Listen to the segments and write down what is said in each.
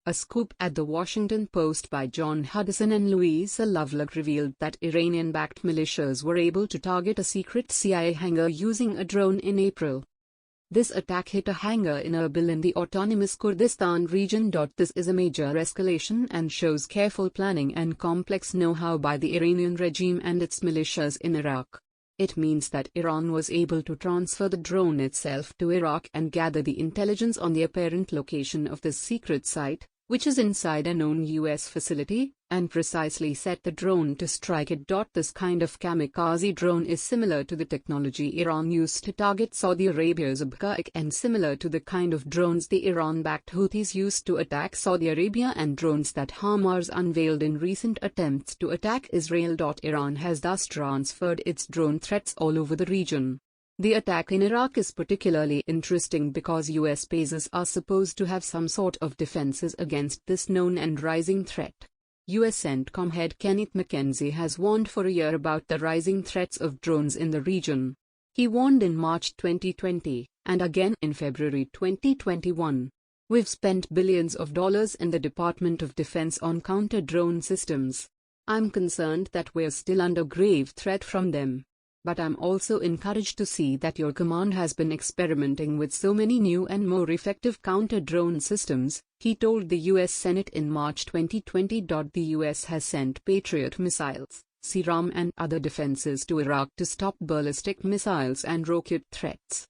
A scoop at The Washington Post by John Hudson and Louisa Lovelock revealed that Iranian-backed militias were able to target a secret CIA hangar using a drone in April. This attack hit a hangar in Erbil in the autonomous Kurdistan region. This is a major escalation and shows careful planning and complex know-how by the Iranian regime and its militias in Iraq. It means that Iran was able to transfer the drone itself to Iraq and gather the intelligence on the apparent location of this secret site, which is inside a known US facility, and precisely set the drone to strike it. This kind of kamikaze drone is similar to the technology Iran used to target Saudi Arabia's Abqaiq and similar to the kind of drones the Iran-backed Houthis used to attack Saudi Arabia and drones that Hamas unveiled in recent attempts to attack Israel. Iran has thus transferred its drone threats all over the region. The attack in Iraq is particularly interesting because US bases are supposed to have some sort of defenses against this known and rising threat. US CENTCOM head Kenneth McKenzie has warned for a year about the rising threats of drones in the region. He warned in March 2020, and again in February 2021. "We've spent billions of dollars in the Department of Defense on counter-drone systems. I'm concerned that we're still under grave threat from them. But I'm also encouraged to see that your command has been experimenting with so many new and more effective counter-drone systems," he told the US Senate in March 2020. The US has sent Patriot missiles, SRAM and other defenses to Iraq to stop ballistic missiles and rocket threats.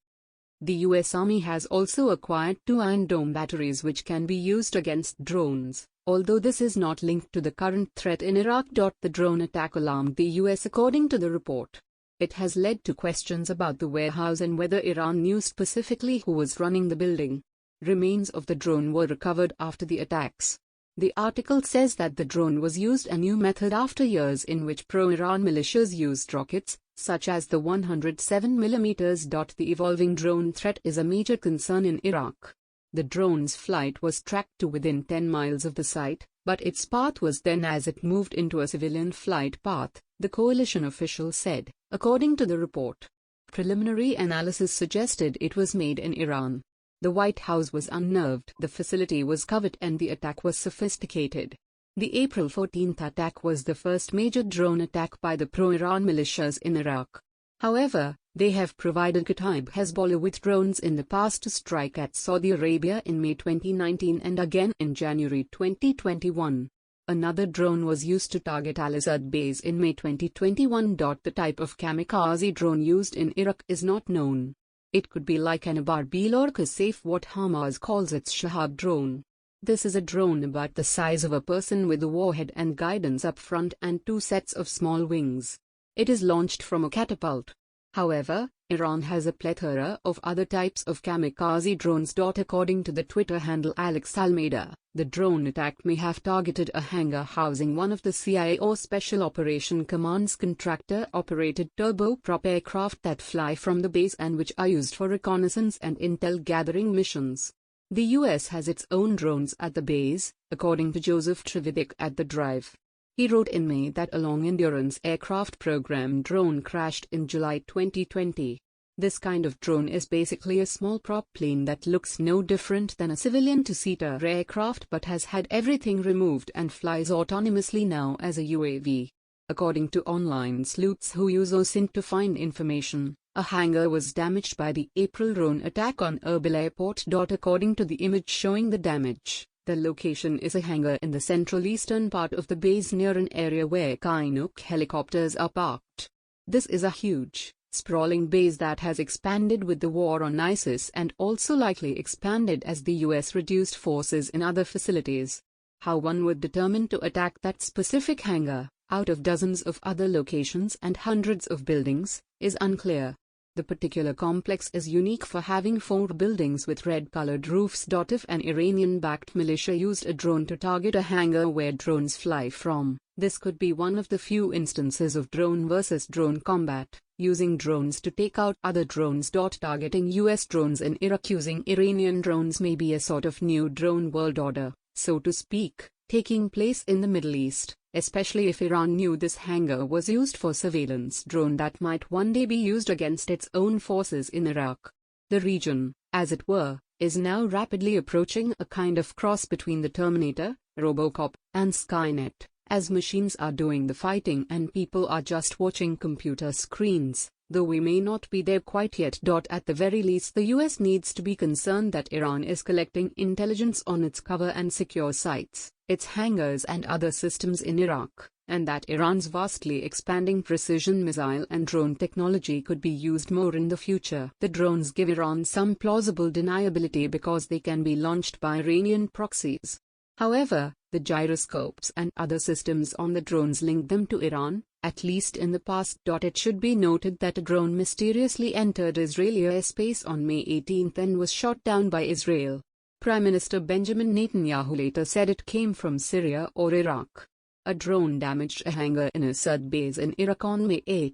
The US Army has also acquired 2 Iron Dome batteries which can be used against drones, although this is not linked to the current threat in Iraq. The drone attack alarmed the US according to the report. It has led to questions about the warehouse and whether Iran knew specifically who was running the building. Remains of the drone were recovered after the attacks. The article says that the drone was used a new method after years in which pro-Iran militias used rockets, such as the 107mm. The evolving drone threat is a major concern in Iraq. The drone's flight was tracked to within 10 miles of the site, but its path was then as it moved into a civilian flight path, the coalition official said, according to the report. Preliminary analysis suggested it was made in Iran. The White House was unnerved. The facility was covert and the attack was sophisticated. The April 14 attack was the first major drone attack by the pro-Iran militias in Iraq. However, they have provided Kataib Hezbollah with drones in the past to strike at Saudi Arabia in May 2019 and again in January 2021. Another drone was used to target Al-Asad base in May 2021. The type of kamikaze drone used in Iraq is not known. It could be like an Abarbil or Qasif, what Hamas calls its Shahab drone. This is a drone about the size of a person with a warhead and guidance up front and 2 sets of small wings. It is launched from a catapult. However, Iran has a plethora of other types of kamikaze drones. According to the Twitter handle Alex Almeida, the drone attack may have targeted a hangar housing one of the CIA or Special Operation Command's contractor-operated turboprop aircraft that fly from the base and which are used for reconnaissance and intel-gathering missions. The US has its own drones at the base, according to Joseph Trevithick at The Drive. He wrote in May that a long-endurance aircraft program drone crashed in July 2020. This kind of drone is basically a small prop plane that looks no different than a civilian two-seater aircraft but has had everything removed and flies autonomously now as a UAV. According to online sleuths who use OSINT to find information, a hangar was damaged by the April drone attack on Erbil Airport. According to the image showing the damage, the location is a hangar in the central eastern part of the base near an area where Chinook helicopters are parked. This is a huge, sprawling base that has expanded with the war on ISIS and also likely expanded as the US reduced forces in other facilities. How one would determine to attack that specific hangar, out of dozens of other locations and hundreds of buildings, is unclear. The particular complex is unique for having 4 buildings with red-colored roofs. If an Iranian-backed militia used a drone to target a hangar where drones fly from, this could be one of the few instances of drone versus drone combat, using drones to take out other drones. Targeting US drones in Iraq using Iranian drones may be a sort of new drone world order, so to speak, taking place in the Middle East, especially if Iran knew this hangar was used for surveillance drone that might one day be used against its own forces in Iraq. The region, as it were, is now rapidly approaching a kind of cross between the Terminator, Robocop, and Skynet, as machines are doing the fighting and people are just watching computer screens, though we may not be there quite yet. At the very least, the US needs to be concerned that Iran is collecting intelligence on its cover and secure sites, its hangars and other systems in Iraq, and that Iran's vastly expanding precision missile and drone technology could be used more in the future. The drones give Iran some plausible deniability because they can be launched by Iranian proxies. However, the gyroscopes and other systems on the drones link them to Iran, at least in the past. It should be noted that a drone mysteriously entered Israeli airspace on May 18 and was shot down by Israel. Prime Minister Benjamin Netanyahu later said it came from Syria or Iraq. A drone damaged a hangar in Al-Asad base in Iraq on May 8.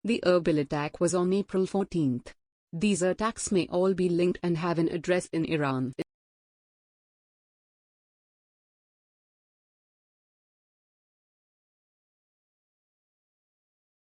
The Erbil attack was on April 14. These attacks may all be linked and have an address in Iran.